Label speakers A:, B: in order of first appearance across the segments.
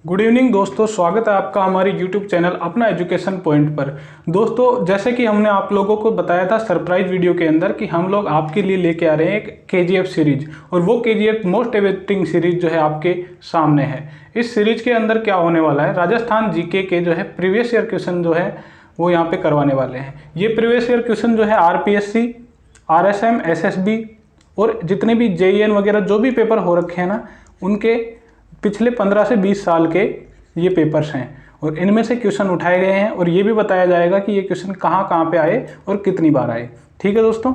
A: Good evening दोस्तों, स्वागत है आपका हमारे YouTube चैनल अपना एजुकेशन पॉइंट पर। दोस्तों, जैसे कि हमने आप लोगों को बताया था सरप्राइज वीडियो के अंदर कि हम लोग आपके लिए लेके आ रहे हैं एक KGF सीरीज, और वो KGF मोस्ट अवेटिंग सीरीज जो है आपके सामने है। इस सीरीज के अंदर क्या होने वाला है, राजस्थान जीके के जो है प्रीवियस ईयर क्वेश्चन जो है वो यहाँ पे करवाने वाले हैं। ये प्रीवियस ईयर क्वेश्चन जो है RPSC, RSM, SSB और जितने भी JEN वगैरह जो भी पेपर हो रखे हैं ना, उनके पिछले 15 से 20 साल के ये पेपर्स हैं, और इनमें से क्वेश्चन उठाए गए हैं और ये भी बताया जाएगा कि ये क्वेश्चन कहाँ कहाँ पे आए और कितनी बार आए। ठीक है दोस्तों,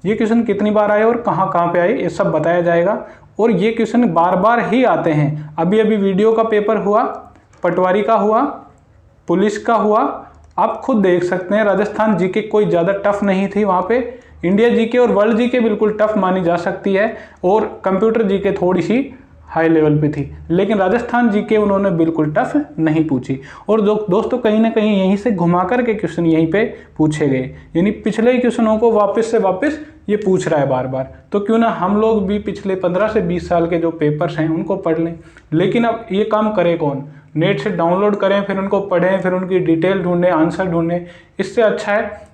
A: ये क्वेश्चन कितनी बार आए और कहाँ कहाँ पे आए ये सब बताया जाएगा। और ये क्वेश्चन बार बार ही आते हैं। अभी अभी वीडियो का पेपर हुआ, पटवारी का हुआ, पुलिस का हुआ, आप खुद देख सकते हैं। राजस्थान जीके कोई ज़्यादा टफ नहीं थी, वहाँ पे इंडिया जीके और वर्ल्ड जीके बिल्कुल टफ मानी जा सकती है, और कंप्यूटर जीके थोड़ी सी हाई लेवल पे थी, लेकिन राजस्थान जीके उन्होंने बिल्कुल टफ नहीं पूछी। और दोस्तों कहीं ना कहीं यहीं से घुमा कर के क्वेश्चन यहीं पे पूछे गए, यानी पिछले क्वेश्चनों को वापस से वापस ये पूछ रहा है बार बार। तो क्यों ना हम लोग भी पिछले 15 से 20 साल के जो पेपर्स हैं उनको पढ़ लें। लेकिन अब ये काम करे कौन? नेट से डाउनलोड करें, फिर उनको पढ़ें, फिर उनकी डिटेल ढूंढें, आंसर ढूंढें। इससे अच्छा है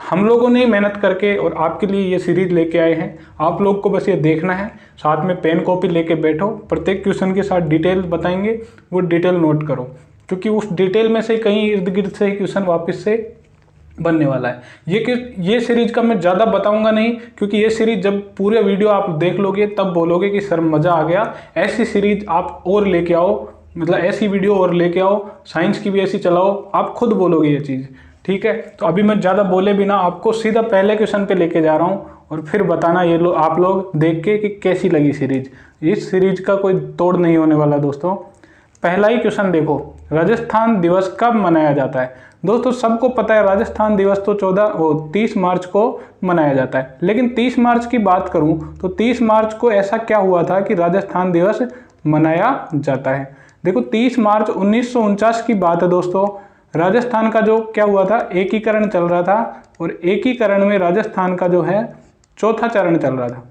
A: हम लोगों ने मेहनत करके और आपके लिए ये सीरीज लेके आए हैं। आप लोग को बस ये देखना है, साथ में पेन कॉपी लेके बैठो, प्रत्येक क्वेश्चन के साथ डिटेल बताएंगे, वो डिटेल नोट करो, क्योंकि उस डिटेल में से कहीं इर्द गिर्द से ही क्वेश्चन वापस से बनने वाला है। ये सीरीज का मैं ज़्यादा बताऊंगा नहीं, क्योंकि ये सीरीज जब पूरे वीडियो आप देख लोगे तब बोलोगे कि सर मज़ा आ गया। ऐसी सीरीज आप और लेके आओ, मतलब ऐसी वीडियो और लेके आओ, साइंस की भी ऐसी चलाओ, आप खुद बोलोगे ये चीज़। ठीक है, तो अभी मैं ज़्यादा बोले बिना आपको सीधा पहले क्वेश्चन पे लेके जा रहा हूँ, और फिर बताना ये लो आप लोग देख के कि कैसी लगी सीरीज। इस सीरीज का कोई तोड़ नहीं होने वाला दोस्तों। पहला ही क्वेश्चन देखो, राजस्थान दिवस कब मनाया जाता है? दोस्तों सबको पता है राजस्थान दिवस तो 30 मार्च को मनाया जाता है, लेकिन 30 मार्च की बात करूं तो 30 मार्च को ऐसा क्या हुआ था कि राजस्थान दिवस मनाया जाता है? देखो 30 मार्च 1949 की बात है दोस्तों। राजस्थान का जो क्या हुआ था, एकीकरण चल रहा था, और एकीकरण में राजस्थान का जो है चौथा चरण चल रहा था।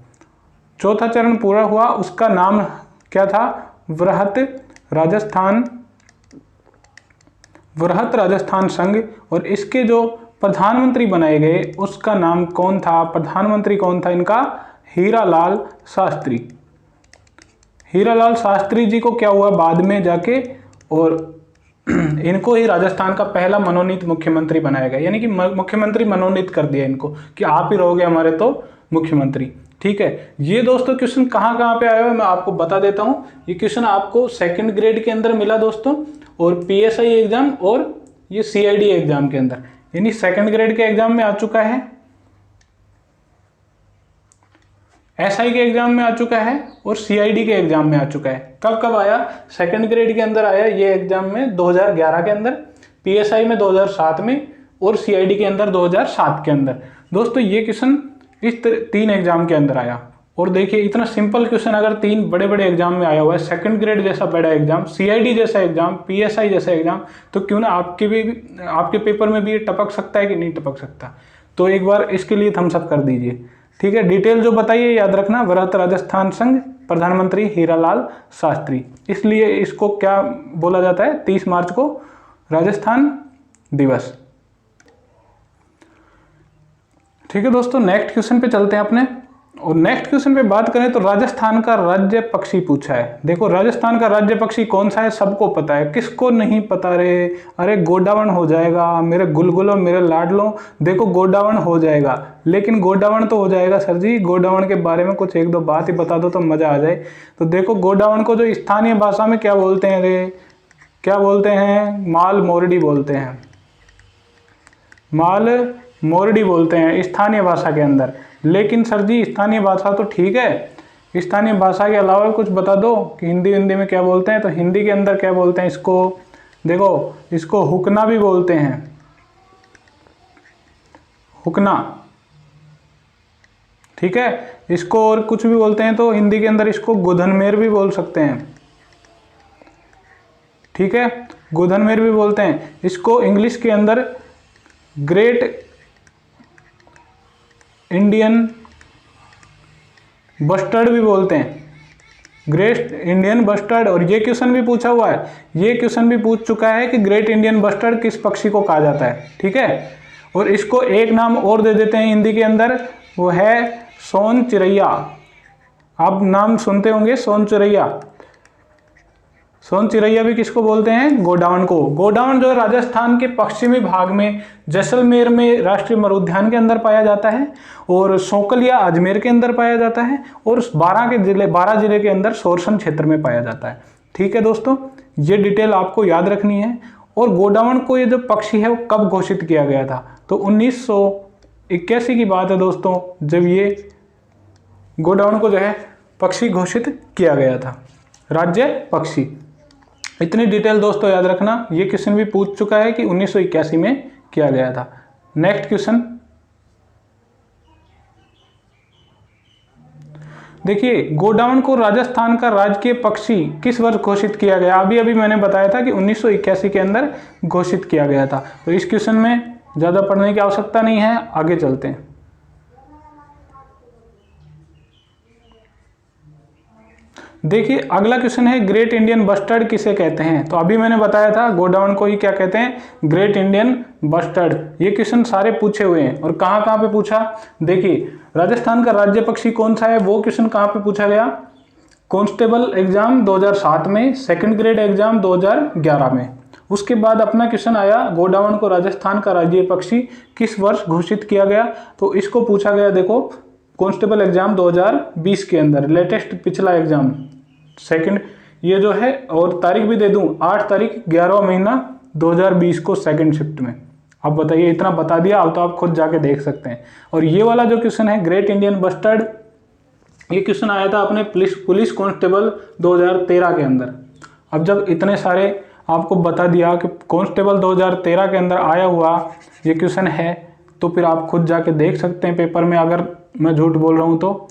A: चौथा चरण पूरा हुआ, उसका नाम क्या था? वृहत राजस्थान संघ। और इसके जो प्रधानमंत्री बनाए गए उसका नाम कौन था? प्रधानमंत्री कौन था इनका? हीरालाल शास्त्री। हीरालाल शास्त्री जी को क्या हुआ बाद में जाके, और इनको ही राजस्थान का पहला मनोनीत मुख्यमंत्री बनाया गया, यानी कि मुख्यमंत्री मनोनीत कर दिया इनको कि आप ही रहोगे हमारे तो मुख्यमंत्री। ठीक है, ये दोस्तों क्वेश्चन कहाँ कहाँ पे आया हुआ है मैं आपको बता देता हूँ। ये क्वेश्चन आपको सेकंड ग्रेड के अंदर मिला दोस्तों, और PSI एग्जाम और ये CID एग्जाम के अंदर, यानी सेकंड ग्रेड के एग्जाम में आ चुका है, SI के एग्जाम में आ चुका है, और CID के एग्जाम में आ चुका है। कब कब आया? सेकंड ग्रेड के अंदर आया ये एग्जाम में 2011 के अंदर, PSI में 2007 में, और CID के अंदर 2007 के अंदर। दोस्तों ये क्वेश्चन इस 3 एग्जाम के अंदर आया। और देखिए इतना सिंपल क्वेश्चन अगर 3 बड़े बड़े एग्जाम में आया हुआ है, सेकंड ग्रेड जैसा बड़ा एग्जाम, CID जैसा एग्जाम, PSI जैसा एग्जाम, तो क्यों ना आपके पेपर में भी ये टपक सकता है कि नहीं टपक सकता? तो एक बार इसके लिए थम्स अप कर दीजिए। ठीक है, डिटेल जो बताइए याद रखना, वृहत राजस्थान संघ, प्रधानमंत्री हीरालाल शास्त्री। इसलिए इसको क्या बोला जाता है 30 मार्च को? राजस्थान दिवस। ठीक है दोस्तों, नेक्स्ट क्वेश्चन पे चलते हैं अपने। और नेक्स्ट क्वेश्चन पे बात करें तो राजस्थान का राज्य पक्षी पूछा है। देखो राजस्थान का राज्य पक्षी कौन सा है सबको पता है, किसको नहीं पता रे? अरे गोडावण हो जाएगा मेरे गुलगुलो मेरे लाडलो। देखो गोडावण हो जाएगा, लेकिन गोडावण तो हो जाएगा सर जी, गोडावण के बारे में कुछ एक दो बात ही बता दो तो मजा आ जाए। तो देखो गोडावण को जो स्थानीय भाषा में क्या बोलते हैं रे? क्या बोलते हैं? माल मोरडी बोलते हैं, माल मोरडी बोलते हैं स्थानीय भाषा के अंदर। लेकिन सर जी स्थानीय भाषा तो ठीक है, स्थानीय भाषा के अलावा कुछ बता दो कि हिंदी में क्या बोलते हैं। तो हिंदी के अंदर क्या बोलते हैं इसको? देखो इसको हुकना भी बोलते हैं, हुकना। ठीक है, इसको और कुछ भी बोलते हैं तो हिंदी के अंदर इसको गुधनमेर भी बोल सकते हैं। ठीक है, गुधनमेर भी बोलते हैं इसको। इंग्लिश के अंदर ग्रेट इंडियन बस्टर्ड भी बोलते हैं, ग्रेट इंडियन बस्टर्ड, और ये क्वेश्चन भी पूछा हुआ है, ये क्वेश्चन भी पूछ चुका है कि ग्रेट इंडियन बस्टर्ड किस पक्षी को कहा जाता है। ठीक है, और इसको एक नाम और दे देते हैं हिंदी के अंदर, वो है सोन चिरैया। आप नाम सुनते होंगे सोन चिरैया। सोन चिरैया भी किसको बोलते हैं? गोडावण को। गोडावण जो राजस्थान के पश्चिमी भाग में जैसलमेर में राष्ट्रीय मरुद्यान के अंदर पाया जाता है, और सोकलिया अजमेर के अंदर पाया जाता है, और 12 जिले के अंदर सोरसन क्षेत्र में पाया जाता है। ठीक है दोस्तों, ये डिटेल आपको याद रखनी है। और गोडावण को ये जो पक्षी है वो कब घोषित किया गया था? तो 1981 की बात है दोस्तों, जब ये गोडावण को जो है पक्षी घोषित किया गया था, राज्य पक्षी। इतनी डिटेल दोस्तों याद रखना। ये क्वेश्चन भी पूछ चुका है कि 1981 में किया गया था। नेक्स्ट क्वेश्चन देखिए, गोडावण को राजस्थान का राजकीय पक्षी किस वर्ष घोषित किया गया? अभी मैंने बताया था कि 1981 के अंदर घोषित किया गया था। तो इस क्वेश्चन में ज़्यादा पढ़ने की आवश्यकता नहीं है, आगे चलते हैं। देखिए अगला क्वेश्चन है, ग्रेट इंडियन बस्टर्ड किसे कहते हैं? तो अभी मैंने बताया था गोडावण को ही क्या कहते हैं? Great Indian bustard. ये क्वेश्चन सारे पूछे हुए हैं, और कहाँ कहाँ पे पूछा? देखिए राजस्थान का राज्य पक्षी कौन सा है, वो क्वेश्चन कहाँ पे पूछा गया? कांस्टेबल एग्जाम 2007 में, सेकंड ग्रेड एग्जाम 2011 में। उसके बाद अपना क्वेश्चन आया, गोडावण को राजस्थान का राज्य पक्षी किस वर्ष घोषित किया गया? तो इसको पूछा गया, देखो कांस्टेबल एग्जाम 2020 के अंदर, लेटेस्ट पिछला एग्जाम सेकंड, ये जो है, और तारीख भी दे दूं, 8 तारीख 11वां महीना 2020 को सेकंड शिफ्ट में। अब बताइए, इतना बता दिया, अब तो आप खुद जाके देख सकते हैं। और ये वाला जो क्वेश्चन है ग्रेट इंडियन बस्टर्ड, ये क्वेश्चन आया था अपने पुलिस कांस्टेबल 2013 के अंदर। अब जब इतने सारे आपको बता दिया कि कांस्टेबल 2013 के अंदर आया हुआ ये क्वेश्चन है, तो फिर आप खुद जाके देख सकते हैं पेपर में, अगर मैं झूठ बोल रहा हूं तो।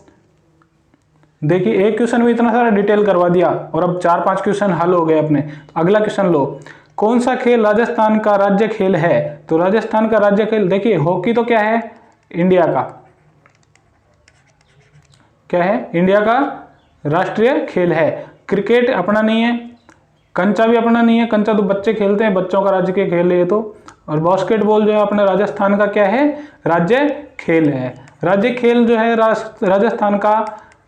A: देखिए एक क्वेश्चन में इतना सारा डिटेल करवा दिया, और अब 4-5 क्वेश्चन हल हो गए अपने। अगला क्वेश्चन लो, कौन सा खेल राजस्थान का राज्य खेल है? तो राजस्थान का राज्य खेल, देखिए हॉकी तो क्या है? इंडिया का, क्या है? इंडिया का राष्ट्रीय खेल है। क्रिकेट अपना नहीं है, कंचा भी अपना नहीं है, कंचा तो बच्चे खेलते हैं, बच्चों का राज्य के खेल है ये तो। और बास्केटबॉल जो है अपने राजस्थान का क्या है? राज्य खेल है। राज्य खेल जो है राजस्थान का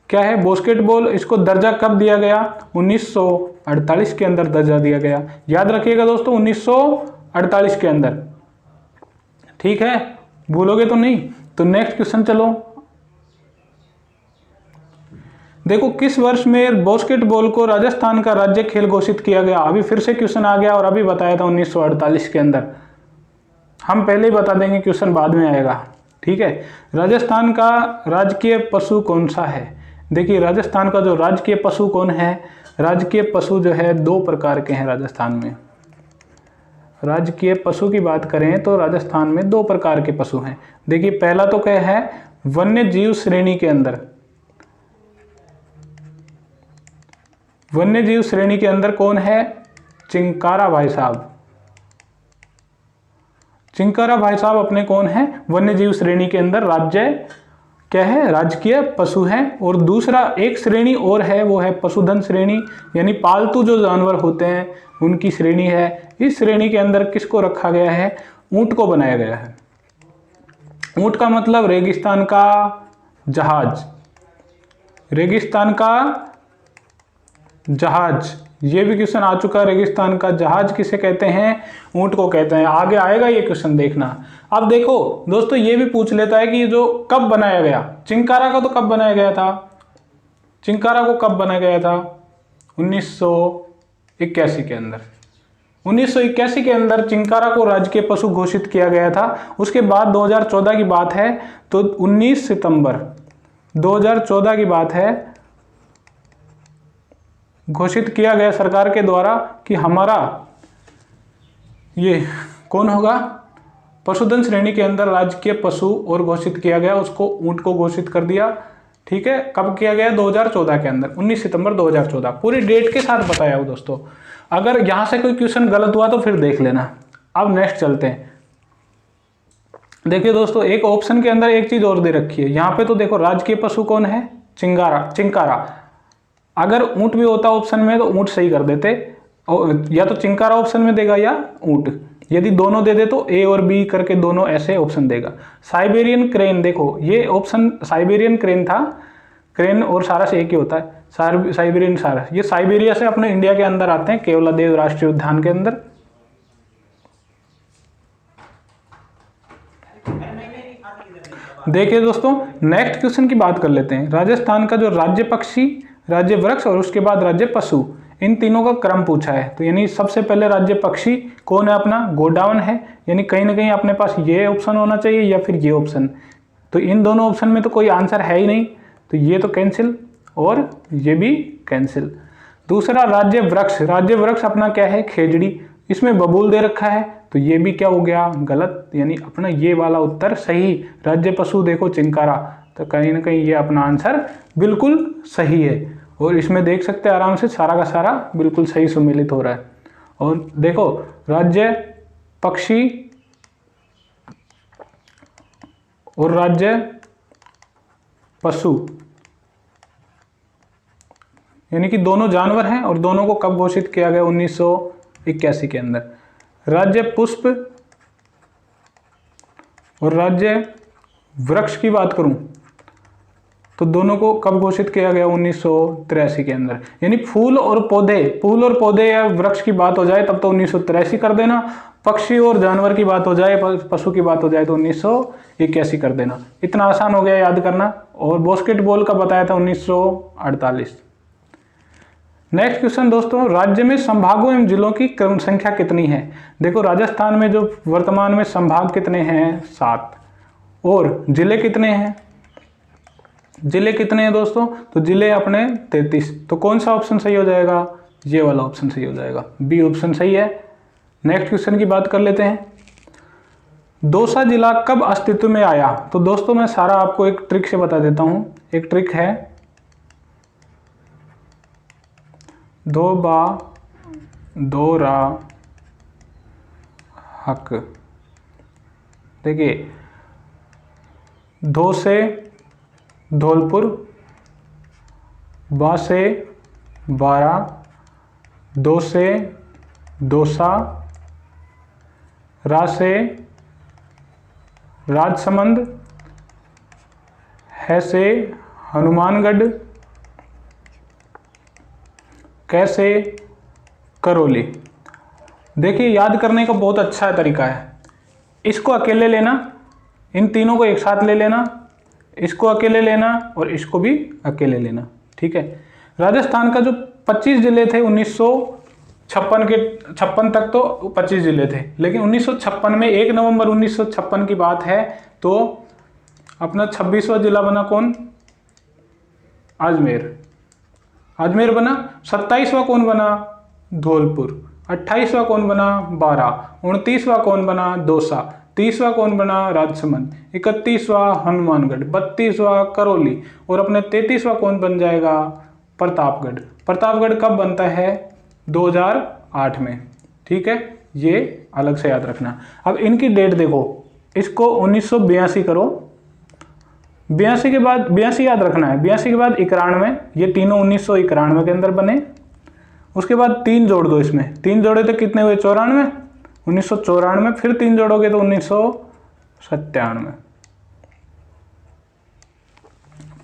A: क्या है? बास्केटबॉल। इसको दर्जा कब दिया गया? 1948 के अंदर दर्जा दिया गया। याद रखिएगा दोस्तों, 1948 के अंदर। ठीक है, भूलोगे तो नहीं। तो नेक्स्ट क्वेश्चन चलो, देखो किस वर्ष में बास्केटबॉल को राजस्थान का राज्य खेल घोषित किया गया? अभी फिर से क्वेश्चन आ गया, और अभी बताया था 1948 के अंदर। हम पहले ही बता देंगे, क्वेश्चन बाद में आएगा। ठीक है, राजस्थान का राजकीय पशु कौन सा है? देखिए राजस्थान का जो राजकीय पशु कौन है? राजकीय पशु जो है 2 प्रकार के हैं राजस्थान में। राजकीय पशु की बात करें तो राजस्थान में 2 प्रकार के पशु हैं। देखिए पहला तो क्या है? वन्य जीव श्रेणी के अंदर, वन्य जीव श्रेणी के अंदर कौन है? चिंकारा भाई साहब। चिंकारा भाई साहब अपने कौन है? वन्य जीव श्रेणी के अंदर राज्य क्या है? राजकीय पशु है। और दूसरा एक श्रेणी और है, वो है पशुधन श्रेणी, यानी पालतू जो जानवर होते हैं उनकी श्रेणी है। इस श्रेणी के अंदर किसको रखा गया है? ऊंट को बनाया गया है। ऊंट का मतलब रेगिस्तान का जहाज, रेगिस्तान का जहाज। ये भी क्वेश्चन आ चुका है, रेगिस्तान का जहाज किसे कहते हैं? ऊंट को कहते हैं। आगे आएगा ये क्वेश्चन, देखना। अब देखो दोस्तों, ये भी पूछ लेता है कि जो कब बनाया गया? चिंकारा का तो कब बनाया गया था? चिंकारा को कब बनाया गया था? 1981 के अंदर। 1981 के अंदर चिंकारा को राजकीय पशु घोषित किया गया था। उसके बाद 2014 की बात है, तो 19 सितंबर 2014 की बात है, घोषित किया गया सरकार के द्वारा कि हमारा ये कौन होगा? पशुधन श्रेणी के अंदर राजकीय पशु और घोषित किया गया, उसको ऊंट को घोषित कर दिया। ठीक है, कब किया गया? 2014 के अंदर, 19 सितंबर 2014। पूरी डेट के साथ बताया हूं दोस्तों। अगर यहां से कोई क्वेश्चन गलत हुआ तो फिर देख लेना। अब नेक्स्ट चलते हैं। देखिए दोस्तों, एक ऑप्शन के अंदर एक चीज और दे रखी है यहाँ पे, तो देखो राजकीय पशु कौन है? चिंकारा। अगर ऊंट भी होता ऑप्शन में तो ऊंट सही कर देते, या तो चिंकारा ऑप्शन में देगा या ऊंट। यदि दोनों दे दे तो ए और बी करके दोनों ऐसे ऑप्शन देगा। साइबेरियन क्रेन, देखो ये ऑप्शन साइबेरियन क्रेन था, क्रेन और सारस एक ही होता है, साइबेरियन सारस। ये साइबेरिया से अपने इंडिया के अंदर आते हैं, केवलादेव राष्ट्रीय उद्यान के अंदर। देखिए दोस्तों, नेक्स्ट क्वेश्चन की बात कर लेते हैं। राजस्थान का जो राज्य पक्षी, राज्य वृक्ष और उसके बाद राज्य पशु, इन तीनों का क्रम पूछा है। तो यानी सबसे पहले राज्य पक्षी कौन है अपना, गोडाउन है। यानी कहीं ना कहीं अपने पास ये ऑप्शन होना चाहिए या फिर ये ऑप्शन। तो इन दोनों ऑप्शन में तो कोई आंसर है ही नहीं, तो ये तो कैंसिल और ये भी कैंसिल। दूसरा राज्य वृक्ष, राज्य वृक्ष अपना क्या है, खेजड़ी। इसमें बबूल दे रखा है, तो ये भी क्या हो गया, गलत। यानी अपना ये वाला उत्तर सही। राज्य पशु देखो चिंकारा, तो कहीं ना कहीं ये अपना आंसर बिल्कुल सही है। और इसमें देख सकते हैं आराम से सारा का सारा बिल्कुल सही सुमेलित हो रहा है। और देखो राज्य पक्षी और राज्य पशु, यानी कि दोनों जानवर हैं और दोनों को कब घोषित किया गया, 1981 के अंदर। राज्य पुष्प और राज्य वृक्ष की बात करूं तो दोनों को कब घोषित किया गया, 1983 के अंदर। यानी फूल और पौधे या वृक्ष की बात हो जाए तब तो 1983 कर देना, पक्षी और जानवर की बात हो जाए, पशु की बात हो जाए तो 1981 कर देना। इतना आसान हो गया याद करना। और बास्केटबॉल का बताया था 1948। नेक्स्ट क्वेश्चन दोस्तों, राज्य में संभागों एवं जिलों की क्रम संख्या कितनी है। देखो राजस्थान में जो वर्तमान में संभाग कितने हैं, 7, और जिले कितने हैं, जिले कितने हैं दोस्तों, तो जिले अपने 33। तो कौन सा ऑप्शन सही हो जाएगा, ये वाला ऑप्शन सही हो जाएगा, बी ऑप्शन सही है। नेक्स्ट क्वेश्चन की बात कर लेते हैं। दौसा जिला कब अस्तित्व में आया। तो दोस्तों मैं सारा आपको एक ट्रिक से बता देता हूं। एक ट्रिक है, दो बा दो रा हक। देखिए, धो से धौलपुर, बा से बारा, दो से दौसा, रा से राजसमंद, है से हनुमानगढ़, कैसे करौली। देखिए याद करने का बहुत अच्छा तरीका है। इसको अकेले लेना, इन तीनों को एक साथ ले लेना, इसको अकेले लेना और इसको भी अकेले लेना, ठीक है। राजस्थान का जो 25 जिले थे 1956 तक तो 25 जिले थे, लेकिन 1956 में 1 नवंबर 1956 की बात है तो अपना 26वां जिला बना कौन, अजमेर। अजमेर बना। 27वां कौन बना, धौलपुर। 28वां कौन बना, बारा। 29वां कौन बना, दौसा। 30वां कौन बना, राजसमंद। 31वां हनुमानगढ़। 32वां करौली। और अपने 33वां कौन बन जाएगा, प्रतापगढ़। प्रतापगढ़ कब बनता है, 2008 में, ठीक है। ये अलग से याद रखना। अब इनकी डेट देखो, इसको 1982 करो, 82 के बाद 82 याद रखना है, 82 के बाद 91, ये तीनों 1991 के अंदर बने। उसके बाद 3 जोड़ दो, इसमें 3 जोड़े तो कितने हुए, 94, 1994, फिर 3 जोड़ोगे तो 1997।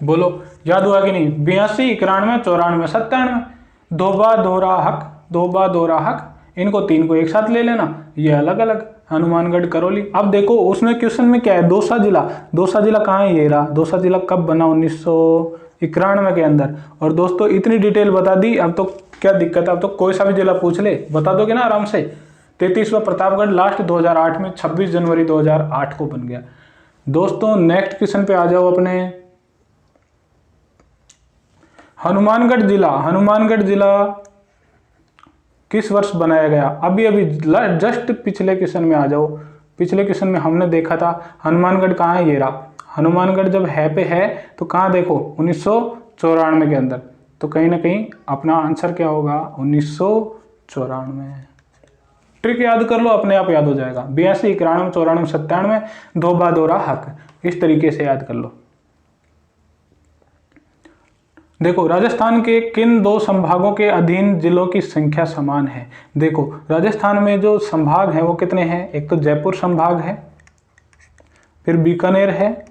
A: बोलो याद हुआ कि नहीं, 82, 91, 94, 97। धोबा दोहरा हक, धोबा दोहरा हक, इनको 3 को एक साथ ले लेना, ये अलग अलग, हनुमानगढ़ करौली। अब देखो उसमें क्वेश्चन में क्या है, दौसा जिला। दौसा जिला कहाँ है, ये रहा। दौसा जिला कब बना, 1991 के अंदर। और दोस्तों इतनी डिटेल बता दी, अब तो क्या दिक्कत है, अब तो कोई सा भी जिला पूछ ले बता दोगे ना आराम से। 33वां प्रतापगढ़ लास्ट 2008 में 26 जनवरी 2008 को बन गया। दोस्तों नेक्स्ट क्वेश्चन पे आ जाओ अपने। हनुमानगढ़ जिला, हनुमानगढ़ जिला किस वर्ष बनाया गया। अभी जस्ट पिछले क्वेश्चन में आ जाओ। पिछले क्वेश्चन में हमने देखा था हनुमानगढ़ कहाँ है, ये रहा। हनुमानगढ़ जब है पे है तो कहाँ देखो, 1994 के अंदर। तो कहीं ना कहीं अपना आंसर क्या होगा, 1994। ट्रिक याद कर लो, अपने आप याद हो जाएगा। 82, 91, 94, 97, धोबा दोहरा हक, इस तरीके से याद कर लो। देखो राजस्थान के किन दो संभागों के अधीन जिलों की संख्या समान है। देखो राजस्थान में जो संभाग हैं वो कितने हैं, एक तो जयपुर संभाग है, फिर बीकानेर है,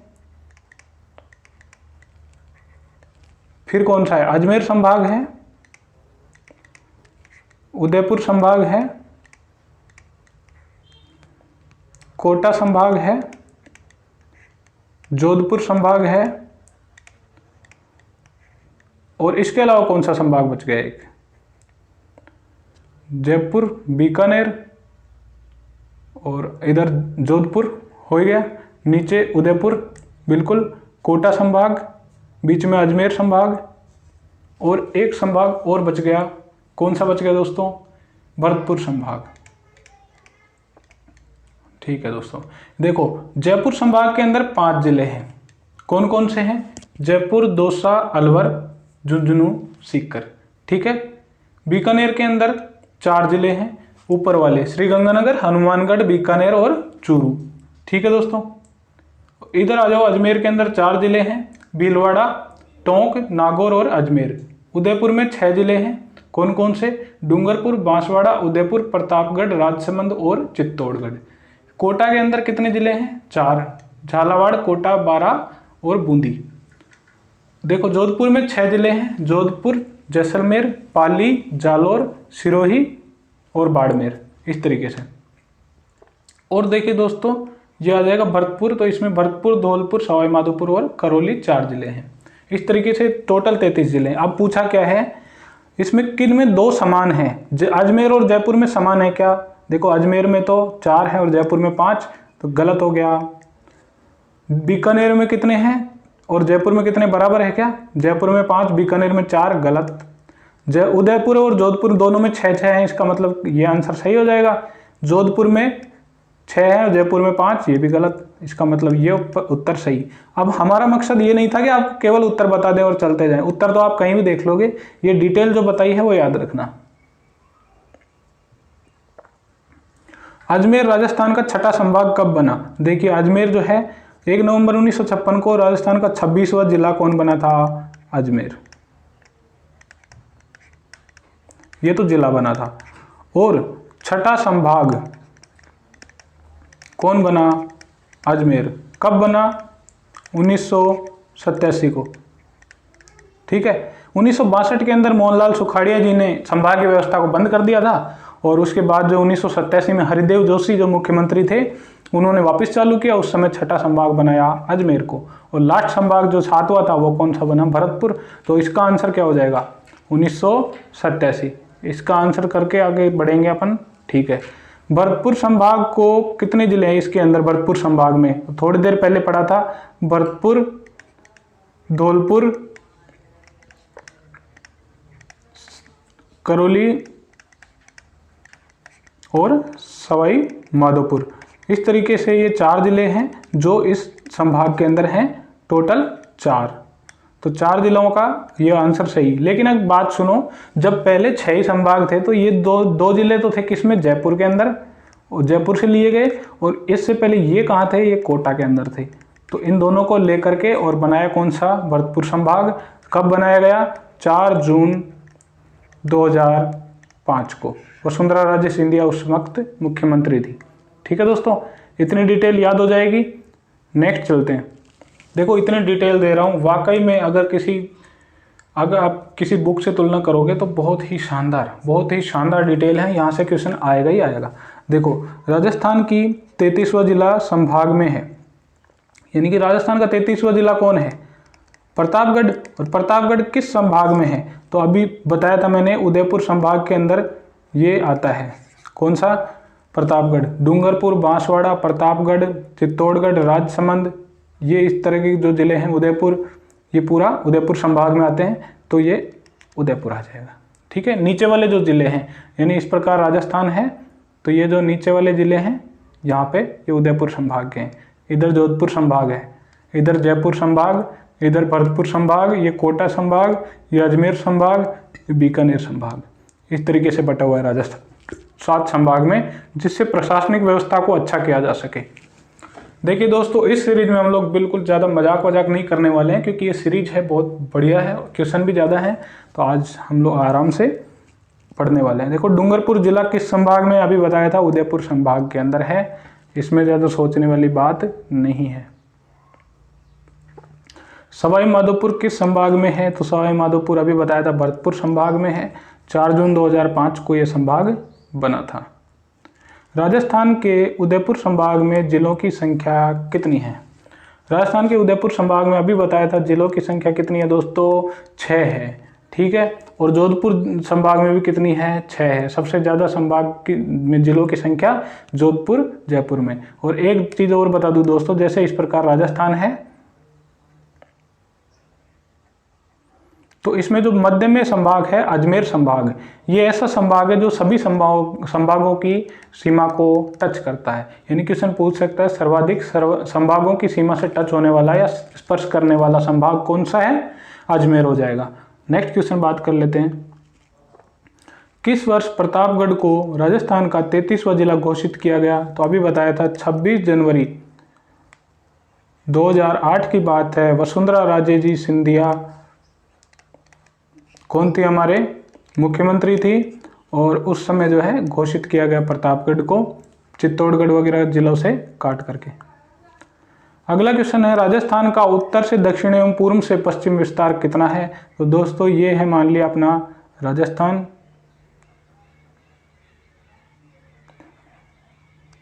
A: फिर कौन सा है, अजमेर संभाग है, उदयपुर संभाग है, कोटा संभाग है, जोधपुर संभाग है, और इसके अलावा कौन सा संभाग बच गया, एक जयपुर, बीकानेर और इधर जोधपुर हो गया, नीचे उदयपुर, बिल्कुल, कोटा संभाग, बीच में अजमेर संभाग, और एक संभाग और बच गया, कौन सा बच गया दोस्तों, भरतपुर संभाग। ठीक है दोस्तों, देखो जयपुर संभाग के अंदर 5 जिले हैं, कौन कौन से हैं, जयपुर, दौसा, अलवर, झुंझुनू, सीकर। ठीक है। बीकानेर के अंदर 4 जिले हैं, ऊपर वाले श्रीगंगानगर, हनुमानगढ़, बीकानेर और चूरू। ठीक है दोस्तों। इधर आ जाओ, अजमेर के अंदर 4 जिले हैं, भीलवाड़ा, टोंक, नागौर और अजमेर। उदयपुर में 6 जिले हैं, कौन कौन से, डूंगरपुर, बांसवाड़ा, उदयपुर, प्रतापगढ़, राजसमंद और चित्तौड़गढ़। कोटा के अंदर कितने जिले हैं, 4, झालावाड़, कोटा, बारा और बूंदी। देखो जोधपुर में 6 जिले हैं, जोधपुर, जैसलमेर, पाली, जालौर, सिरोही और बाड़मेर, इस तरीके से। और देखिए दोस्तों ये आ जाएगा भरतपुर, तो इसमें भरतपुर, धौलपुर, सवाई माधोपुर और करौली 4 जिले हैं। इस तरीके से टोटल 33 जिले हैं। अब पूछा क्या है, इसमें किन में 2 समान हैं, अजमेर और जयपुर में समान है क्या। देखो अजमेर में तो 4 है और जयपुर में 5, तो गलत हो गया। बीकानेर में कितने हैं और जयपुर में कितने, बराबर है क्या, जयपुर में 5, बीकानेर में 4, गलत। उदयपुर और जोधपुर दोनों में 6 है, इसका मतलब ये आंसर सही हो जाएगा। जोधपुर में 6 है और जयपुर में 5, ये भी गलत, इसका मतलब ये उत्तर सही। अब हमारा मकसद ये नहीं था कि आप केवल उत्तर बता दें और चलते जाएं, उत्तर तो आप कहीं भी देख लोगे, ये डिटेल जो बताई है वो याद रखना। अजमेर राजस्थान का 6ठा संभाग कब बना। देखिए अजमेर जो है 1 नवंबर 1956 को राजस्थान का 26वां जिला कौन बना था, अजमेर, ये तो जिला बना था। और 6ठा संभाग कौन बना, अजमेर, कब बना, 1987 को। ठीक है। 1962 के अंदर मोहनलाल सुखाड़िया जी ने संभाग की व्यवस्था को बंद कर दिया था, और उसके बाद जो 1987 में हरिदेव जोशी जो मुख्यमंत्री थे उन्होंने वापस चालू किया, उस समय 6ठा संभाग बनाया अजमेर को। और लास्ट संभाग जो 7वां था वो कौन सा बना, भरतपुर। तो इसका आंसर क्या हो जाएगा, 1987। इसका आंसर करके आगे बढ़ेंगे अपन। ठीक है। भरतपुर संभाग को कितने जिले हैं इसके अंदर, भरतपुर संभाग में थोड़ी देर पहले पढ़ा था, भरतपुर, धौलपुर, करौली और सवाई माधोपुर। इस तरीके से ये 4 जिले हैं जो इस संभाग के अंदर हैं, टोटल 4। तो 4 जिलों का ये आंसर सही। लेकिन अब बात सुनो, जब पहले 6 ही संभाग थे तो ये दो जिले तो थे किसमें, जयपुर के अंदर, और जयपुर से लिए गए, और इससे पहले ये कहाँ थे, ये कोटा के अंदर थे। तो इन दोनों को लेकर के और बनाया कौन सा, भरतपुर संभाग। कब बनाया गया, 4 जून 2005 को। वसुंधरा राजे सिंधिया उस वक्त मुख्यमंत्री थी। ठीक है दोस्तों, इतनी डिटेल याद हो जाएगी। नेक्स्ट चलते हैं। देखो इतने डिटेल दे रहा हूँ, वाकई में अगर आप किसी बुक से तुलना करोगे तो बहुत ही शानदार डिटेल है। यहाँ से क्वेश्चन आएगा ही आएगा। देखो राजस्थान की 33वां जिला संभाग में है, यानी कि राजस्थान का 33वां जिला कौन है, प्रतापगढ़। और प्रतापगढ़ किस संभाग में है, तो अभी बताया था मैंने, उदयपुर संभाग के अंदर ये आता है। कौन सा, प्रतापगढ़। डूंगरपुर, बांसवाड़ा, प्रतापगढ़, चित्तौड़गढ़, राजसमंद, ये इस तरह के जो जिले हैं, उदयपुर, ये पूरा उदयपुर संभाग में आते हैं, तो ये उदयपुर आ जाएगा। ठीक है। नीचे वाले जो जिले हैं, यानी इस प्रकार राजस्थान है, तो ये जो नीचे वाले जिले हैं यहाँ पे ये उदयपुर संभाग के हैं। इधर जोधपुर संभाग है, इधर जयपुर संभाग, इधर भरतपुर संभाग, ये कोटा संभाग, ये अजमेर संभाग, ये बीकानेर संभाग। इस तरीके से बटा हुआ है राजस्थान 7 संभाग में, जिससे प्रशासनिक व्यवस्था को अच्छा किया जा सके। देखिए दोस्तों, इस सीरीज में हम लोग बिल्कुल ज़्यादा मजाक वजाक नहीं करने वाले हैं, क्योंकि ये सीरीज है बहुत बढ़िया है, क्वेश्चन भी ज़्यादा है। तो आज हम लोग आराम से पढ़ने वाले हैं। देखो, डूंगरपुर जिला किस संभाग में, अभी बताया था उदयपुर संभाग के अंदर है, इसमें ज़्यादा सोचने वाली बात नहीं है। सवाई माधोपुर किस संभाग में है, तो सवाई माधोपुर अभी बताया था भरतपुर संभाग में है। 4 जून 2005 को यह संभाग बना था। राजस्थान के उदयपुर संभाग में जिलों की संख्या कितनी है? राजस्थान के उदयपुर संभाग में अभी बताया था जिलों की संख्या कितनी है दोस्तों, 6 है। ठीक है, और जोधपुर संभाग में भी कितनी है, 6 है। सबसे ज़्यादा संभाग की में जिलों की संख्या जोधपुर जयपुर में। और एक चीज़ और बता दूं दोस्तों, जैसे इस प्रकार राजस्थान है, तो इसमें जो मध्य में संभाग है अजमेर संभाग, ये ऐसा संभाग है जो सभी संभागों की सीमा को टच करता है। यानी क्वेश्चन पूछ सकता है सर्वाधिक संभागों की सीमा से टच होने वाला या स्पर्श करने वाला संभाग कौन सा है, अजमेर हो जाएगा। नेक्स्ट क्वेश्चन बात कर लेते हैं। किस वर्ष प्रतापगढ़ को राजस्थान का 33वां जिला घोषित किया गया? तो अभी बताया था 26 जनवरी 2008 की बात है। वसुंधरा राजे जी सिंधिया कौन थी, हमारे मुख्यमंत्री थी, और उस समय जो है घोषित किया गया प्रतापगढ़ को, चित्तौड़गढ़ वगैरह जिलों से काट करके। अगला क्वेश्चन है, राजस्थान का उत्तर से दक्षिण एवं पूर्व से पश्चिम विस्तार कितना है? तो दोस्तों ये है, मान लिया अपना राजस्थान,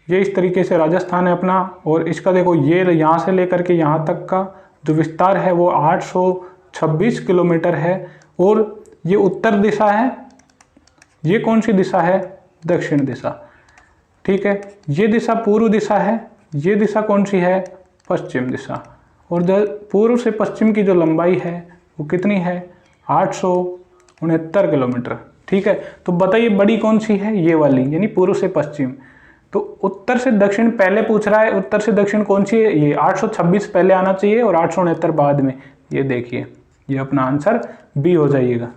A: ये इस तरीके से राजस्थान है अपना, और इसका देखो ये यहाँ से लेकर के यहाँ तक का जो विस्तार है वो 826 किलोमीटर है। और ये उत्तर दिशा है, ये कौन सी दिशा है, दक्षिण दिशा। ठीक है, ये दिशा पूर्व दिशा है, ये दिशा कौन सी है, पश्चिम दिशा। और पूर्व से पश्चिम की जो लंबाई है वो कितनी है, 869 किलोमीटर। ठीक है, तो बताइए बड़ी कौन सी है, ये वाली, यानी पूर्व से पश्चिम। तो उत्तर से दक्षिण पहले पूछ रहा है, उत्तर से दक्षिण कौन सी है, ये 826 पहले आना चाहिए और 869 बाद में। ये देखिए, ये अपना आंसर बी हो जाइएगा।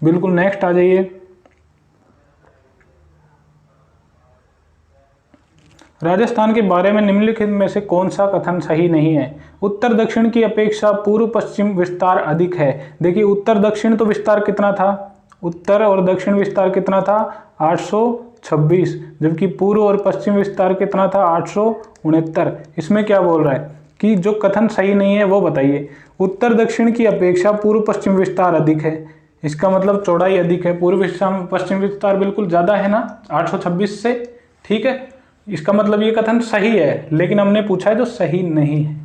A: बिल्कुल नेक्स्ट आ जाइए। राजस्थान के बारे में निम्नलिखित में से कौन सा कथन सही नहीं है? उत्तर दक्षिण की अपेक्षा पूर्व पश्चिम विस्तार अधिक है। देखिए, उत्तर दक्षिण तो विस्तार कितना था, उत्तर और दक्षिण विस्तार कितना था, 826, जबकि पूर्व और पश्चिम विस्तार कितना था, 869। इसमें क्या बोल रहा है कि जो कथन सही नहीं है वो बताइए। उत्तर दक्षिण की अपेक्षा पूर्व पश्चिम विस्तार अधिक है, इसका मतलब चौड़ाई अधिक है। पूर्व पश्चिम विस्तार बिल्कुल ज़्यादा है ना 826 से। ठीक है, इसका मतलब ये कथन सही है, लेकिन हमने पूछा है जो सही नहीं है।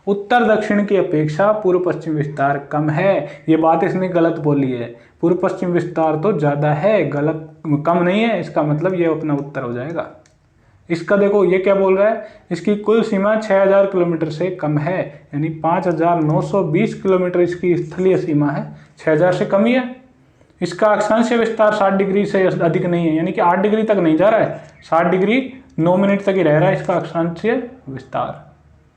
A: उत्तर दक्षिण की अपेक्षा पूर्व पश्चिम विस्तार कम है, ये बात इसने गलत बोली है। पूर्व पश्चिम विस्तार तो ज़्यादा है, गलत कम नहीं है, इसका मतलब ये अपना उत्तर हो जाएगा। इसका देखो ये क्या बोल रहा है, इसकी कुल सीमा 6000 किलोमीटर से कम है, यानी 5920 किलोमीटर इसकी स्थलीय सीमा है, 6000 से कम ही है। इसका अक्षांशीय विस्तार 60 डिग्री से अधिक नहीं है, यानी कि 8 डिग्री तक नहीं जा रहा है, 60 डिग्री 9 मिनट तक ही रह रहा है इसका अक्षांशीय विस्तार।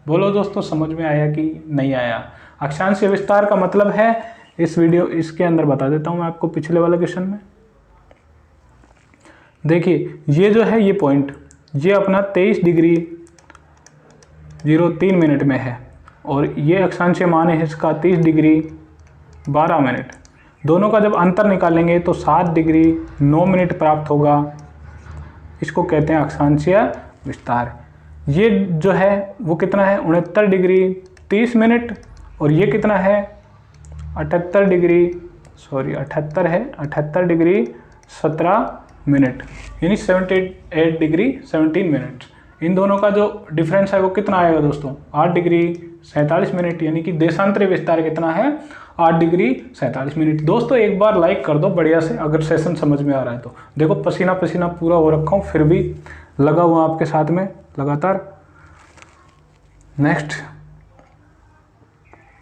A: बोलो दोस्तों, समझ में आया कि नहीं आया? अक्षांशीय विस्तार का मतलब है, इस वीडियो इसके अंदर बता देता हूँ मैं आपको पिछले वाले क्वेश्चन में। देखिए, ये जो है ये पॉइंट, ये अपना 23 डिग्री 03 मिनट में है, और ये अक्षांशीय मान है इसका 30 डिग्री 12 मिनट। दोनों का जब अंतर निकालेंगे तो 7 डिग्री 9 मिनट प्राप्त होगा। इसको कहते हैं अक्षांशीय विस्तार। ये जो है वो कितना है, 69 डिग्री 30 मिनट, और ये कितना है 78 डिग्री 17 मिनट, यानी 78 डिग्री 17 मिनट। इन दोनों का जो डिफरेंस है वो कितना आएगा दोस्तों, 8 डिग्री 47 मिनट, यानी कि देशांतरी विस्तार कितना है, 8 डिग्री 47 मिनट। दोस्तों एक बार लाइक कर दो बढ़िया से, अगर सेशन समझ में आ रहा है तो। देखो पसीना पसीना पूरा हो रखा हूँ, फिर भी लगा हुआ आपके साथ में लगातार। नेक्स्ट,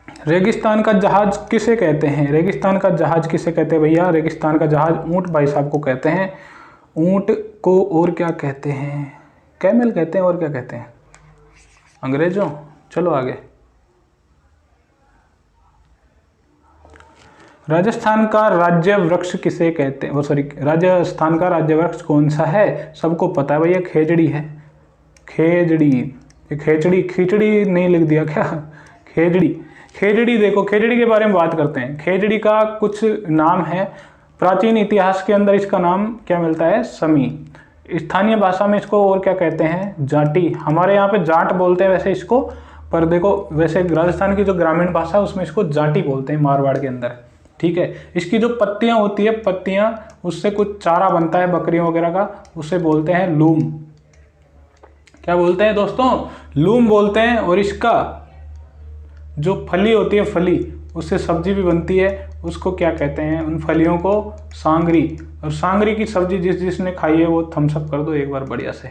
A: रेगिस्तान का जहाज किसे कहते हैं? रेगिस्तान का जहाज किसे कहते हैं भैया? रेगिस्तान का जहाज ऊंट भाई साहब को कहते हैं। ऊंट को और क्या कहते हैं? कैमल कहते हैं, और क्या कहते हैं अंग्रेजों? चलो आगे। राजस्थान का राज्य वृक्ष किसे कहते हैं? राजस्थान का राज्य वृक्ष कौन सा है? सबको पता है भैया, खेजड़ी है, खेजड़ी। ये खेचड़ी, खिचड़ी नहीं लिख दिया क्या? खेजड़ी, खेजड़ी देखो, खेजड़ी के बारे में बात करते हैं। खेजड़ी का कुछ नाम है, प्राचीन इतिहास के अंदर इसका नाम क्या मिलता है? समी। स्थानीय भाषा में इसको और क्या कहते हैं? जाटी। हमारे यहाँ पे जाट बोलते हैं वैसे इसको, पर देखो वैसे राजस्थान की जो ग्रामीण भाषा है उसमें इसको जाटी बोलते हैं, मारवाड़ के अंदर। ठीक है। इसकी जो पत्तियां होती है, पत्तियां, उससे कुछ चारा बनता है बकरियों वगैरह का, उसे बोलते हैं लूम। क्या बोलते हैं दोस्तों? लूम बोलते हैं। और इसका जो फली होती है, फली, उससे सब्जी भी बनती है, उसको क्या कहते हैं? उन फलियों को सांगरी। और सांगरी की सब्जी जिस जिसने खाई है वो थम्स अप कर दो एक बार बढ़िया से।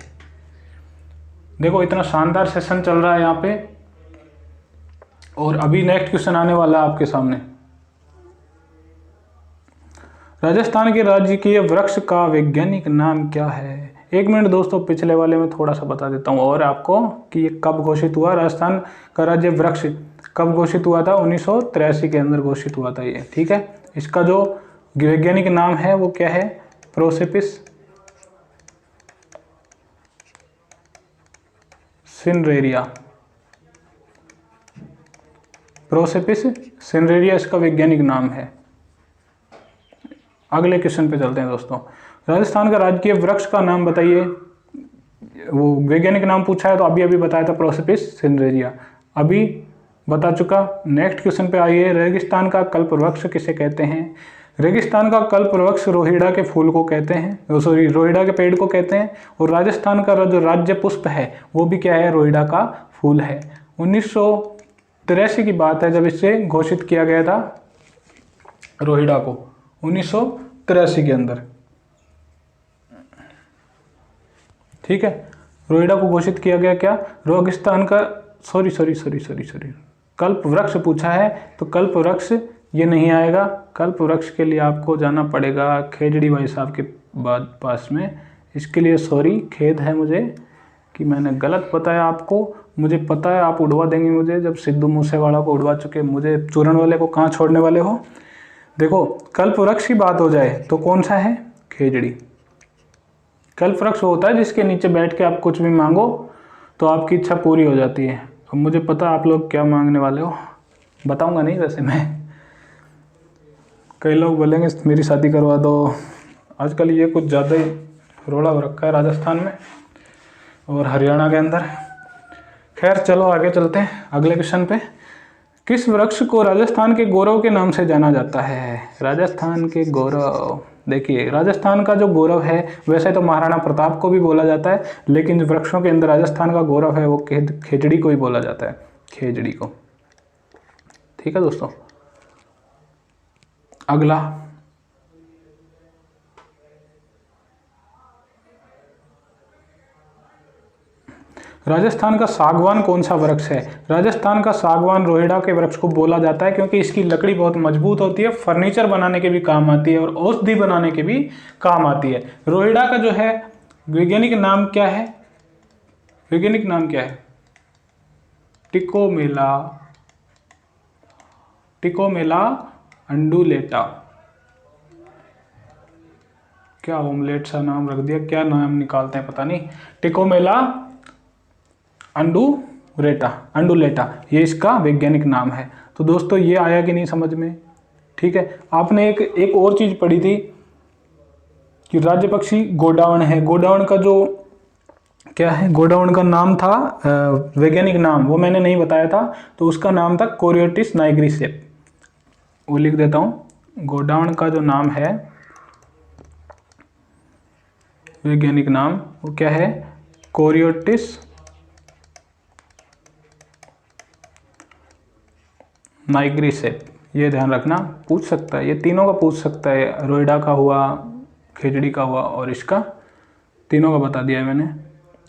A: देखो इतना शानदार सेशन चल रहा है यहाँ पे। और अभी नेक्स्ट क्वेश्चन आने वाला है आपके सामने। राजस्थान के राजकीय वृक्ष का वैज्ञानिक नाम क्या है? एक मिनट दोस्तों, पिछले वाले में थोड़ा सा बता देता हूँ और आपको कि ये कब घोषित हुआ। राजस्थान का राज्य वृक्ष कब घोषित हुआ था? 1983 के अंदर घोषित हुआ था ये। ठीक है। इसका जो वैज्ञानिक नाम है वो क्या है? प्रोसेपिस सिनरेरिया। प्रोसेपिस सिनरेरिया इसका वैज्ञानिक नाम है। अगले क्वेश्चन पे चलते हैं दोस्तों। राजस्थान का राजकीय वृक्ष का नाम बताइए। वो वैज्ञानिक नाम पूछा है तो अभी अभी बताया था, प्रोसेपिस सिनरेरिया, अभी बता चुका। नेक्स्ट क्वेश्चन पे आइए। रेगिस्तान का कल्प वृक्ष किसे कहते हैं? रेगिस्तान का कल्प वृक्ष रोहिड़ा के फूल को कहते हैं, सॉरी रोहिड़ा के पेड़ को कहते हैं। और राजस्थान का जो राज्य पुष्प है वो भी क्या है? रोहिड़ा का फूल है। 1983 की बात है जब इसे घोषित किया गया था, रोहिड़ा को, 1983 के अंदर। ठीक है। रोहिड़ा को घोषित किया गया क्या? रेगिस्तान का, सॉरी कल्प वृक्ष पूछा है तो कल्प वृक्ष ये नहीं आएगा। कल्प वृक्ष के लिए आपको जाना पड़ेगा खेजड़ी भाई साहब के बाद पास में। इसके लिए सॉरी, खेद है मुझे कि मैंने गलत बताया आपको। मुझे पता है आप उड़वा देंगे मुझे, जब सिद्धू मूसेवाला को उड़वा चुके, मुझे चूरण वाले को कहाँ छोड़ने वाले हो। देखो कल्प वृक्ष की बात हो जाए तो कौन सा है? खेजड़ी। कल्प वृक्ष होता है जिसके नीचे बैठ के आप कुछ भी मांगो तो आपकी इच्छा पूरी हो जाती है। अब मुझे पता आप लोग क्या मांगने वाले हो, बताऊंगा नहीं वैसे मैं। कई लोग बोलेंगे मेरी शादी करवा दो। आजकल ये कुछ ज़्यादा ही रोड़ा हो रखा है राजस्थान में और हरियाणा के अंदर। खैर चलो आगे चलते हैं अगले क्वेश्चन पे। किस वृक्ष को राजस्थान के गौरव के नाम से जाना जाता है? राजस्थान के गौरव, देखिए राजस्थान का जो गौरव है, वैसे तो महाराणा प्रताप को भी बोला जाता है, लेकिन जो वृक्षों के अंदर राजस्थान का गौरव है वो खेजड़ी को ही बोला जाता है, खेजड़ी को। ठीक है दोस्तों। अगला, राजस्थान का सागवान कौन सा वृक्ष है? राजस्थान का सागवान रोहिड़ा के वृक्ष को बोला जाता है क्योंकि इसकी लकड़ी बहुत मजबूत होती है, फर्नीचर बनाने के भी काम आती है और औषधि बनाने के भी काम आती है। रोहिड़ा का जो है वैज्ञानिक नाम क्या है? वैज्ञानिक नाम क्या है? टिकोमेला, टिकोमेला अंडुलेटा। क्या ओमलेट सा नाम रख दिया, क्या नाम निकालते हैं पता नहीं। टिकोमेला अंडुलेटा ये इसका वैज्ञानिक नाम है। तो दोस्तों ये आया कि नहीं समझ में? ठीक है। आपने एक और चीज पढ़ी थी कि राज्य पक्षी गोडावण है। गोडावण का जो क्या है, गोडावण का नाम था वैज्ञानिक नाम, वो मैंने नहीं बताया था, तो उसका नाम था कोरियोटिस नाइग्रिसेप। वो लिख देता हूं। गोडावण का जो नाम है वैज्ञानिक नाम वो क्या है? कोरियोटिस नाइग्रिसेप। ये ध्यान रखना, पूछ सकता है, ये तीनों का पूछ सकता है। रोहिड़ा का हुआ, खेजड़ी का हुआ और इसका, तीनों का बता दिया है मैंने।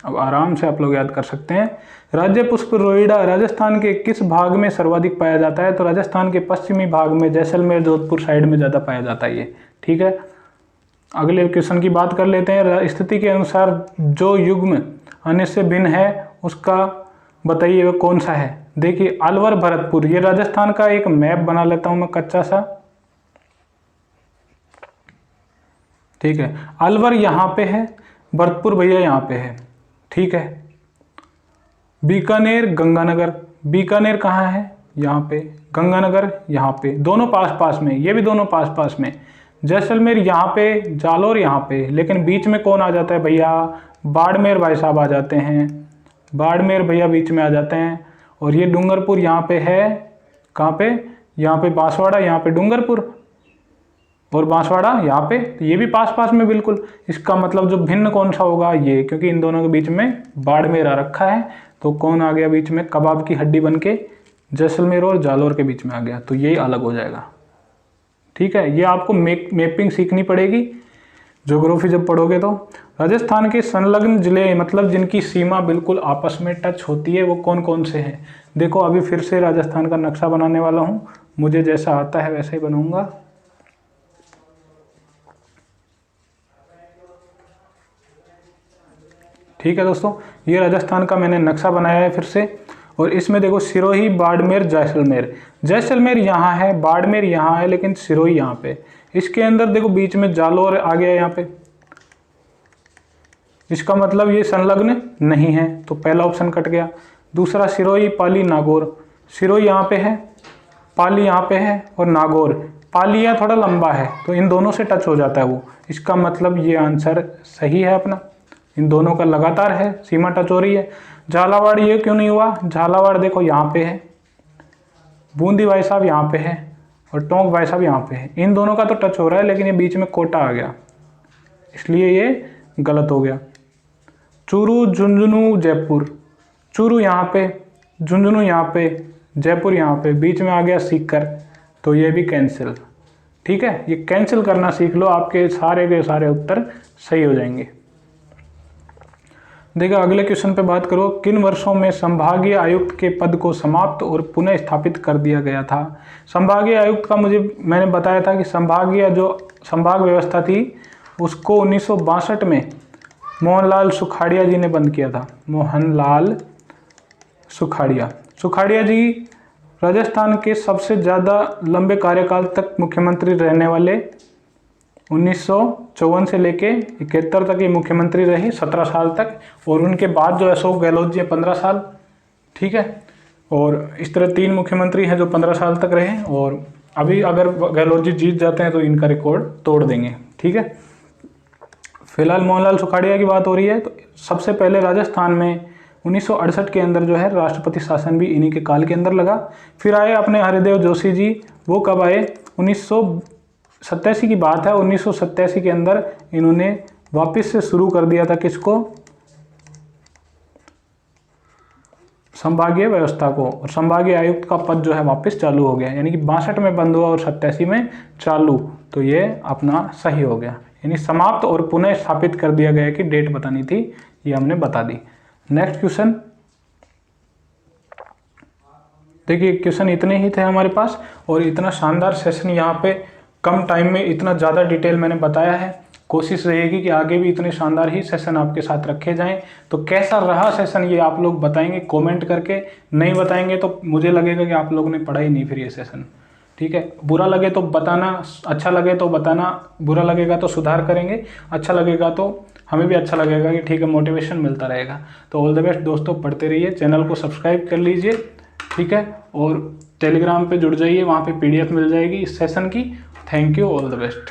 A: अब आराम से आप लोग याद कर सकते हैं। राज्य पुष्प रोहिड़ा राजस्थान के किस भाग में सर्वाधिक पाया जाता है? तो राजस्थान के पश्चिमी भाग में, जैसलमेर जोधपुर साइड में ज़्यादा पाया जाता है ये। ठीक है। अगले क्वेश्चन की बात कर लेते हैं। स्थिति के अनुसार जो युग्म अन्य से भिन्न है उसका बताइए वह कौन सा है? देखिए अलवर भरतपुर, ये राजस्थान का एक मैप बना लेता हूं मैं कच्चा सा। ठीक है। अलवर यहाँ पे है, भरतपुर भैया यहाँ पे है। ठीक है। बीकानेर, गंगानगर। बीकानेर कहाँ है? यहाँ पे। गंगानगर यहाँ पे, दोनों पास पास में, ये भी दोनों पास पास में। जैसलमेर यहाँ पे, जालौर यहाँ पे, लेकिन बीच में कौन आ जाता है भैया? बाड़मेर भाई साहब आ जाते हैं। बाड़मेर भैया बीच में आ जाते हैं। और ये डूंगरपुर यहाँ पे है। कहाँ पे? यहाँ पे बांसवाड़ा, यहाँ पे डूंगरपुर, और बांसवाड़ा यहाँ पे। तो ये भी पास पास में बिल्कुल। इसका मतलब जो भिन्न कौन सा होगा? ये, क्योंकि इन दोनों के बीच में बाड़मेर आ रखा है। तो कौन आ गया बीच में? कबाब की हड्डी बन के जैसलमेर और जालौर के बीच में आ गया, तो यही अलग हो जाएगा। ठीक है, ये आपको मैपिंग सीखनी पड़ेगी ज्योग्राफी जब पढ़ोगे तो। राजस्थान के संलग्न जिले, मतलब जिनकी सीमा बिल्कुल आपस में टच होती है, वो कौन कौन से हैं? देखो, अभी फिर से राजस्थान का नक्शा बनाने वाला हूँ। मुझे जैसा आता है वैसे ही बनाऊंगा। ठीक है दोस्तों, ये राजस्थान का मैंने नक्शा बनाया है फिर से। और इसमें देखो, सिरोही, बाड़मेर, जैसलमेर। जैसलमेर यहाँ है, बाड़मेर यहाँ है, लेकिन सिरोही यहाँ पे। इसके अंदर देखो बीच में जालौर आ गया यहाँ पे। इसका मतलब ये संलग्न नहीं है, तो पहला ऑप्शन कट गया। दूसरा, सिरोही, पाली, नागौर। सिरोही यहाँ पे है, पाली यहाँ पे है, और नागौर। पाली यहाँ थोड़ा लंबा है, तो इन दोनों से टच हो जाता है वो। इसका मतलब ये आंसर सही है अपना। इन दोनों का लगातार है, सीमा टच हो रही है। झालावाड़ ये क्यों नहीं हुआ? झालावाड़ देखो यहाँ पे है, बूंदी भाई साहब यहाँ पे है, और टोंक भाई साहब यहाँ पे है। इन दोनों का तो टच हो रहा है, लेकिन ये बीच में कोटा आ गया, इसलिए ये गलत हो गया। चूरू, झुंझुनू, जयपुर। चूरू यहाँ पे, झुंझुनू यहाँ पे, जयपुर यहाँ पे, बीच में आ गया सीकर, तो ये भी कैंसिल। ठीक है, ये कैंसिल करना सीख लो, आपके सारे के सारे उत्तर सही हो जाएंगे। देखो, अगले क्वेश्चन पे बात करो। किन वर्षों में संभागीय आयुक्त के पद को समाप्त और पुनः स्थापित कर दिया गया था? संभागीय आयुक्त का मैंने बताया था कि संभागीय जो संभाग व्यवस्था थी उसको 1962 में मोहनलाल सुखाड़िया जी ने बंद किया था। मोहनलाल सुखाड़िया जी राजस्थान के सबसे ज़्यादा लंबे कार्यकाल तक मुख्यमंत्री रहने वाले। 1954 से लेके 71 तक ये मुख्यमंत्री रहे, 17 साल तक। और उनके बाद जो अशोक गहलोत जी 15 साल। ठीक है, और इस तरह 3 मुख्यमंत्री हैं जो 15 साल तक रहे। और अभी अगर गहलोत जी जीत जाते हैं तो इनका रिकॉर्ड तोड़ देंगे। ठीक है, फिलहाल मोहनलाल सुखाड़िया की बात हो रही है। तो सबसे पहले राजस्थान में 1968 के अंदर जो है राष्ट्रपति शासन भी इन्हीं के काल के अंदर लगा। फिर आए अपने हरिदेव जोशी जी, वो कब आए? 1987 की बात है। 1987 के अंदर इन्होंने वापस से शुरू कर दिया था किसको? संभागीय व्यवस्था को। और संभागीय आयुक्त का पद जो है वापस चालू हो गया, यानी कि 62 में बंद हुआ और 87 में चालू। तो ये अपना सही हो गया, यानी समाप्त और पुनः स्थापित कर दिया गया। कि डेट बतानी थी, ये हमने बता दी। नेक्स्ट क्वेश्चन देखिए, क्वेश्चन इतने ही थे हमारे पास, और इतना शानदार सेशन यहाँ पे कम टाइम में इतना ज़्यादा डिटेल मैंने बताया है। कोशिश रहेगी कि आगे भी इतने शानदार ही सेशन आपके साथ रखे जाएं। तो कैसा रहा सेशन ये आप लोग बताएंगे कमेंट करके। नहीं बताएंगे तो मुझे लगेगा कि आप लोगों ने पढ़ा ही नहीं फिर ये सेशन। ठीक है, बुरा लगे तो बताना, अच्छा लगे तो बताना। बुरा लगेगा तो सुधार करेंगे, अच्छा लगेगा तो हमें भी अच्छा लगेगा कि ठीक है, मोटिवेशन मिलता रहेगा। तो ऑल द बेस्ट दोस्तों, पढ़ते रहिए, चैनल को सब्सक्राइब कर लीजिए। ठीक है, और टेलीग्राम पे जुड़ जाइए, वहाँ पे PDF मिल जाएगी इस सेशन की। Thank you, all the best.